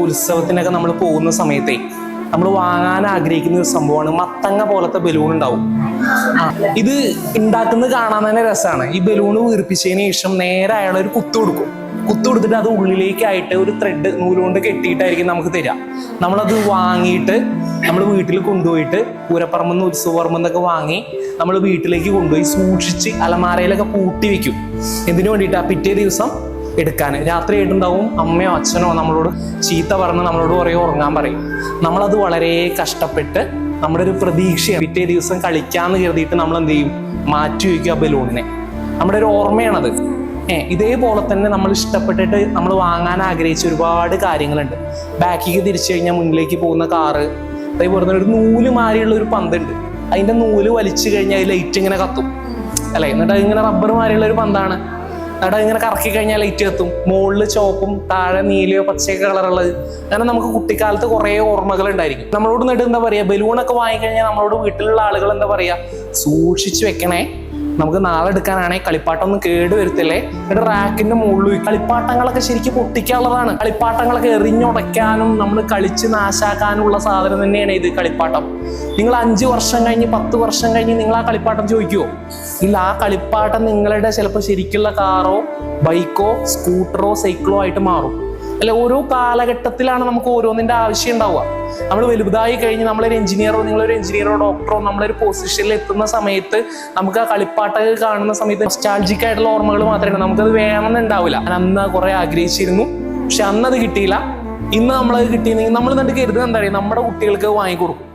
ഉത്സവത്തിനൊക്കെ നമ്മൾ പോകുന്ന സമയത്തെ നമ്മൾ വാങ്ങാൻ ആഗ്രഹിക്കുന്ന ഒരു സംഭവമാണ് മത്തങ്ങ പോലത്തെ ബലൂൺ ഉണ്ടാവും. ഇത് ഉണ്ടാക്കുന്നത് കാണാൻ തന്നെ രസമാണ്. ഈ ബലൂൺ വീർപ്പിച്ചതിന് ശേഷം നേരെ അയാൾ ഒരു കുത്തു കൊടുത്തിട്ട് അത് ഉള്ളിലേക്കായിട്ട് ഒരു ത്രെഡ് നൂലുകൊണ്ട് കെട്ടിയിട്ടായിരിക്കും നമുക്ക് തരിക. നമ്മളത് വാങ്ങിയിട്ട് നമ്മൾ വീട്ടിൽ കൊണ്ടുപോയിട്ട് പൂരപ്പറമ്പെന്ന് ഉത്സവപ്പറമ്പെന്നൊക്കെ വാങ്ങി നമ്മൾ വീട്ടിലേക്ക് കൊണ്ടുപോയി സൂക്ഷിച്ച് അലമാരയിലൊക്കെ പൂട്ടി വെക്കും. എന്തിനു വേണ്ടിയിട്ടാ? പിറ്റേ ദിവസം എടുക്കാൻ. രാത്രി ആയിട്ടുണ്ടാവും അമ്മയോ അച്ഛനോ നമ്മളോട് ചീത്ത പറഞ്ഞ് നമ്മളോട് പറയും ഉറങ്ങാൻ പറയും. നമ്മളത് വളരെ കഷ്ടപ്പെട്ട് നമ്മുടെ ഒരു പ്രതീക്ഷയാണ്. പിറ്റേ ദിവസം കളിക്കാന്ന് കരുതിയിട്ട് നമ്മൾ എന്ത് ചെയ്യും? മാറ്റി വയ്ക്കുക ബലൂണിനെ. നമ്മുടെ ഒരു ഓർമ്മയാണത്. ഇതേപോലെ തന്നെ നമ്മൾ ഇഷ്ടപ്പെട്ടിട്ട് നമ്മൾ വാങ്ങാൻ ആഗ്രഹിച്ച ഒരുപാട് കാര്യങ്ങളുണ്ട്. ബാക്കിലേക്ക് തിരിച്ചു കഴിഞ്ഞാൽ മുന്നിലേക്ക് പോകുന്ന കാറ്, അതേപോലെ തന്നെ ഒരു നൂല് മാരിയുള്ള ഒരു പന്തുണ്ട്. അതിന്റെ നൂല് വലിച്ചു കഴിഞ്ഞാൽ അതിൽ ലൈറ്റ് ഇങ്ങനെ കത്തും അല്ലെ. എന്നിട്ട് അതിങ്ങനെ റബ്ബർ മാരിയുള്ള ഒരു പന്താണ്. എന്നിട്ട് ഇങ്ങനെ കറക്കി കഴിഞ്ഞാൽ ലൈറ്റ് കത്തും. മുകളിൽ ചുവപ്പും താഴെ നീലയോ പച്ചയൊക്കെ കളറുള്ളത്. അങ്ങനെ നമുക്ക് കുട്ടിക്കാലത്ത് കുറേ ഓർമ്മകൾ ഉണ്ടായിരിക്കും. നമ്മളോട് എന്നിട്ട് എന്താ പറയാ, ബലൂണൊക്കെ വാങ്ങിക്കഴിഞ്ഞാൽ നമ്മളോട് വീട്ടിലുള്ള ആളുകൾ എന്താ പറയാ, സൂക്ഷിച്ചു വെക്കണേ, നമുക്ക് നാളെ എടുക്കാനാണെങ്കിൽ കളിപ്പാട്ടൊന്നും കേടുവരുത്തില്ലേ. എന്നിട്ട് റാക്കിന്റെ മുകളിൽ കളിപ്പാട്ടങ്ങളൊക്കെ ശരിക്കും പൊട്ടിക്കാനുള്ളതാണ്. കളിപ്പാട്ടങ്ങളൊക്കെ എറിഞ്ഞുടയ്ക്കാനും നമ്മൾ കളിച്ച് നാശാക്കാനുള്ള സാധനം തന്നെയാണ് ഇത് കളിപ്പാട്ടം. നിങ്ങൾ 5 വർഷം കഴിഞ്ഞ് 10 വർഷം കഴിഞ്ഞ് നിങ്ങൾ ആ കളിപ്പാട്ടം ചോദിക്കുമോ? ഇല്ല. ആ കളിപ്പാട്ടം നിങ്ങളുടെ ചിലപ്പോൾ ശരിക്കുള്ള കാറോ ബൈക്കോ സ്കൂട്ടറോ സൈക്കിളോ ആയിട്ട് മാറും അല്ലെ. ഓരോ കാലഘട്ടത്തിലാണ് നമുക്ക് ഓരോന്നിന്റെ ആവശ്യം ഉണ്ടാവുക. നമ്മൾ വലുതായി കഴിഞ്ഞ് നമ്മളൊരു എഞ്ചിനീയറോ നിങ്ങളൊരു എഞ്ചിനീയറോ ഡോക്ടറോ നമ്മളൊരു പൊസിഷനിൽ എത്തുന്ന സമയത്ത് നമുക്ക് ആ കളിപ്പാട്ടങ്ങൾ കാണുന്ന സമയത്ത് നൊസ്റ്റാൾജിക് ആയിട്ടുള്ള ഓർമ്മകൾ മാത്രമേ നമുക്കത് വേണമെന്നുണ്ടാവില്ല. ഞാൻ അന്ന് കുറെ ആഗ്രഹിച്ചിരുന്നു, പക്ഷെ അന്നത് കിട്ടിയില്ല. ഇന്ന് നമ്മളത് കിട്ടിയെങ്കിൽ നമ്മൾ എന്നിട്ട് കരുതുന്നത് എന്താ പറയുക, നമ്മുടെ കുട്ടികൾക്ക് വാങ്ങിക്കൊടുക്കും.